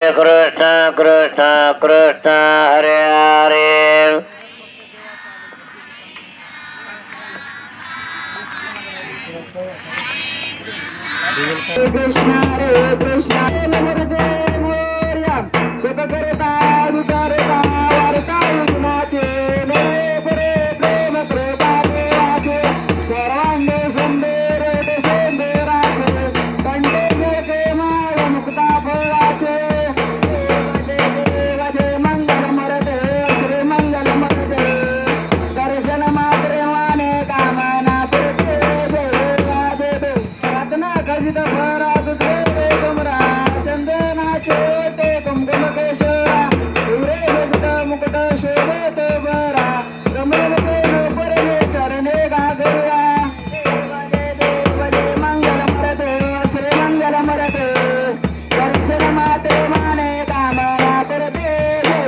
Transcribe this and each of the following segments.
कृष्ण कृष्ण कृष्ण हरे हरे कृष्ण हरे कृष्ण सुखकर्ता विकर्ता वार्ता युग्माचे नरे पुरे प्रेम कृपा देवाचे सर्वांगे सुंदर सुंदराचे कंठे मोठे माळ मुक्ता फळाचे देवाचे मंगल मरते श्री मंगल मरते दर्शन मात्रे माने कामना पुरते देवा देव प्रार्थना खजित फरात देवे तुमरा चंदनाचे ते कुमकुम केशरा पुरे जगत मुकुट शोभेत बरा रमणते परे चरणे गागया देवजे मंगल मरते श्री मंगल मरते दर्शन माते माने कामना करते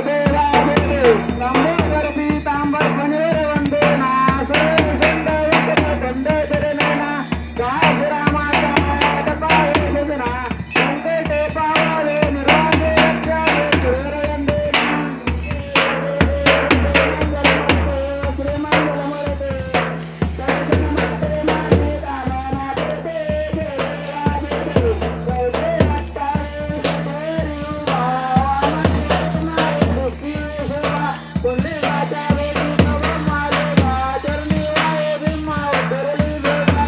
देवा देव तांबर पीतांबर फणेर वंदना सर्व सुंदर दंड चरणना गाय रामाचा पाय सजना संकटे पावावे निर्वाणे रक्षावे सुरवंदेना श्री मंगल मरते दर्शन माते माने कामना करते देवा देव गौरे अट्टावे सतोरी वामने दुःखी सेवा पुण्य वाचावे नवमालेवा चरणी वाये भीमा उतरली देवा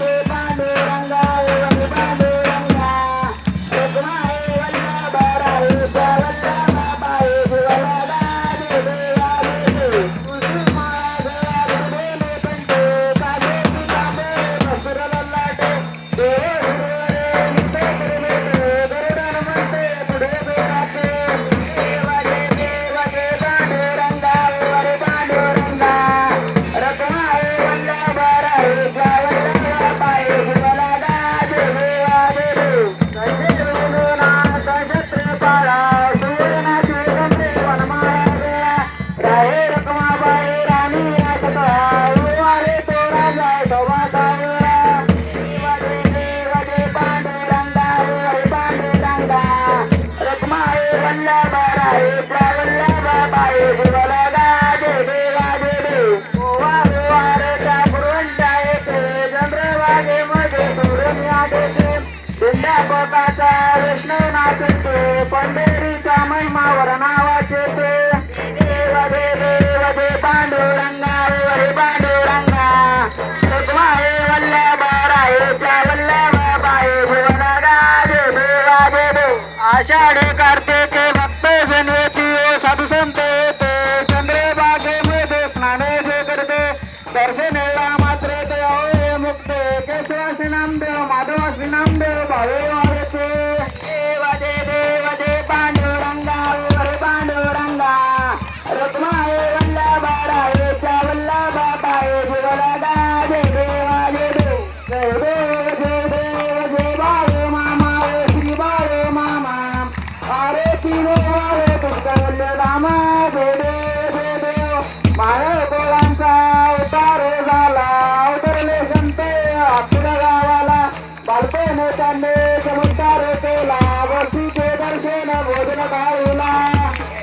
देव पांडुरंगा देव पांडुरंगा रुक्माई वल्लभराय वल्लभा पाये शिवलदा देवा देव कुसुमाला गुरुदेव पंडे काशे पितांबे मस्तर ललाटे देव गुरुवरे निते गुरुवेटे गरुडन म्हणते पुढे बेटाचे देवाचे पांडुरंगा वरे पांडुरंगा रुक्माई वल्लभराय वल्लभा पाये शिवलदा देवा देव संजय वेणुना सशस्त्र पाळा सुवर्णाची गंधे वनमाळा गया राहे रखमाबाई राणी असता उवारे तो राजा शोभा सावरा देवाचे पांडुरंगा हरे पांडुरंगा रखमाई वल्लभराय वल्लभा पाये शिवलदा देवा देव वारे वारेच्या पुरवंटा येते चंद्रभागे मध्ये सूर्य आदेते दिंड्या कोकाचा विष्णू नाचते पंढरीचा महिमा वर्णावाचे ते देव देव पांडुरंगा हरे पांडुरंगा रुक्माई वल्लभराय वल्लभा पाये शिवलदा देवा देव आषाढी कार्तिके भक्त जनवेची साधू संत येते चंद्रभागेमध्ये स्नानेश करते दर्शनेला मात्र ते होय मुक्ते केशवासी नामदेव माधवासी नामदेव भावे वाढते देव पांडुरंगा हरे पांडुरंगा रुक्माई वल्लभराय वल्लभा पाये शिवलदा देवा देव जय देव बाळू मामा श्री बाळू मामा अरे तिने वारे तुझ्या रामा देव माळे गोळांचा उतार झाला उतरले संत आपल्या गावाला बालपणे त्यांनी चमत्कार केला वर्षीचे दर्शन भोजन खाऊला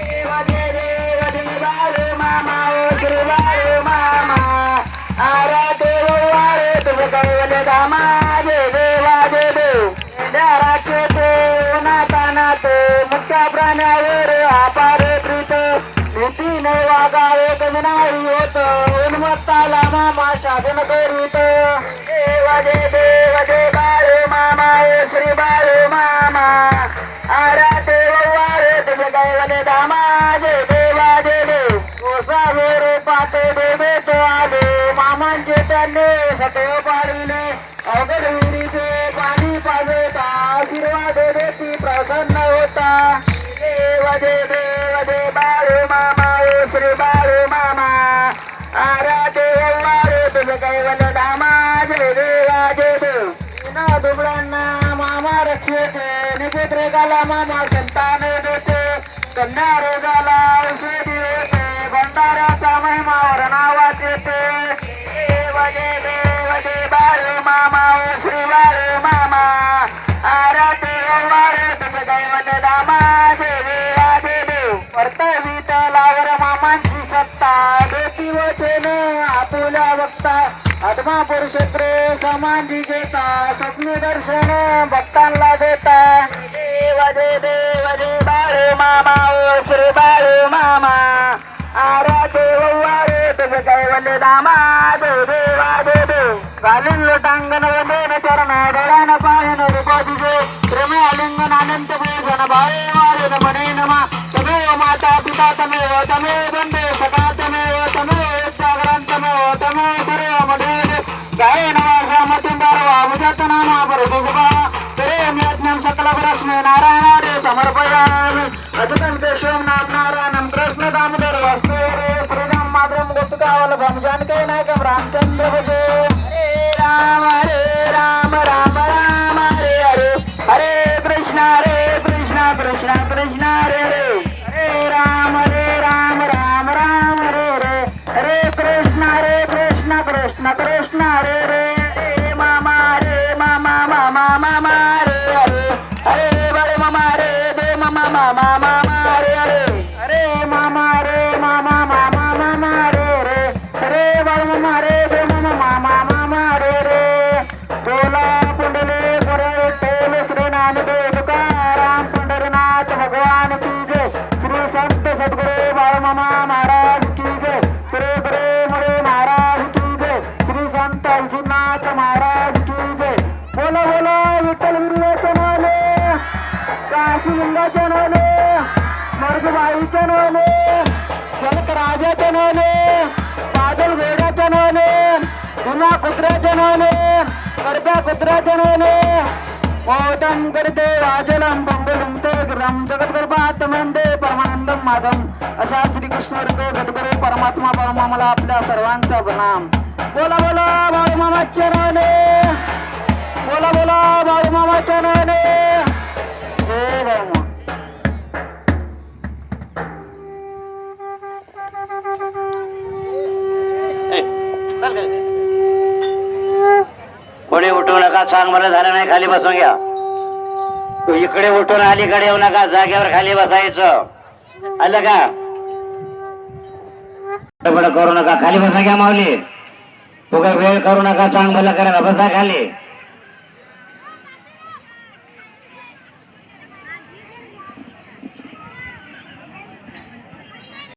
देव बाळू मामा श्री बाळू मामा अरे देव वारे तुझं कैवल्य धामा देवा देव राखे ते नातानात मुख्या प्राण्यावर अपार प्रीत भीतीने वागावे कमी नाही होत उन्मत्ताला मामा शासन करीत देव बाळू मामा श्री बाळू मामा अरे देव वारे तुझे कैवल्य धामा देवा देव गोसावे रूपात देवे तो आले मामांचे त्यांनी सदैव पाळले अवघड विहिरीचे पाणी पाजता आशीर्वाद देती प्रसन्न होता देव बाळू मामा श्री बाळू मामा अरे देव वारे तुझे कैवल्य धामा देवा देव दुबळांना मामा रक्षते निपुत्र रोगाला मामा संतान देते कन्या रोगाला औषधी होते भंडाऱ्याचा महिमा नावाचे ते देव बाळू मामा श्री बाळू मामा आराते वारे हनुमानजी घेता स्वप्न दर्शन भक्तांना देता देव दे देव दे बाळू मामा ओ श्री बाळू मामा आरा देवारे तुझे कैवल्य दामा दे देवा दे देव घालून लोटांगण वंदन चरण डोळ्यानं पायन रुपादिजे प्रेम आलिंगन अनंत भूषण भावे वारे म्हणे नमा तमेव माता पिता तमेव तमेव बंधे सखा तमेव तमेव जागरण तमेव तमेव सर्व मध्ये गाये नवासा मतुंडारवा मुजत नामा परदुबा प्रेम यज्ञम सकल प्रश्न नारायणारे समर्पयामि अजतम देशम नाम नारायणम कृष्ण दामोदर वासुदेव श्रीराम माधवम गोपिकावल्लभम जानकी नायकम रामचंद्र भजे हरे राम राम राम हरे हरे हरे कृष्ण कृष्ण कृष्ण हरे हरे हरे राम राम राम हरे हरे हरे कृष्ण कृष्ण कृष्ण हरे हरे हरे मामा मामा हरे हरे हरे बड़े मामा रे दे मामा मामा हरे हरे हरे मामा मामा हरे हरे हरे बड़े मामा रे दे मामा मामा हरे हरे बोला पुंडले पुरे तेल श्री नामदेव तुकाराम पंढरीनाथ भगवान की जय श्री संत सद्गुरु बाळ मामा महाराज की जय श्री मुरे महाराज की जय श्री संत अल्जुनाथ महाराज की जय बोला बोला विठ्ठल विरुवाचे नाले काशी लिंगाचे नाले मर्गबाईचे नाले जनक राजाचे नाले बादल वेड्याचे नाले गुन्हा कुत्र्याचे नाले करत्या कुत्र्याचे नाले ओदम करते राजलम बंबलम ते ग्रम जगद्गुरुपात मंदे परमानंदम माधम अशा श्रीकृष्ण हृदय गडगरे परमात्मा परमामला आपल्या सर्वांचा प्रणाम बोला बोला बाळूमामाच्या नावाने बोला बोला बाळूमामाच्या नावाने जय बाळूमा कोणी उठू नका सांग मला झालं नाही खाली बसून घ्या तू इकडे उठून अलीकडे येऊ नका जागेवर खाली बसायचं आलं का बडबड करू नका खाली बसा घ्या माऊली तू काही वेळ करू नका सांग मला करायला बसा खाली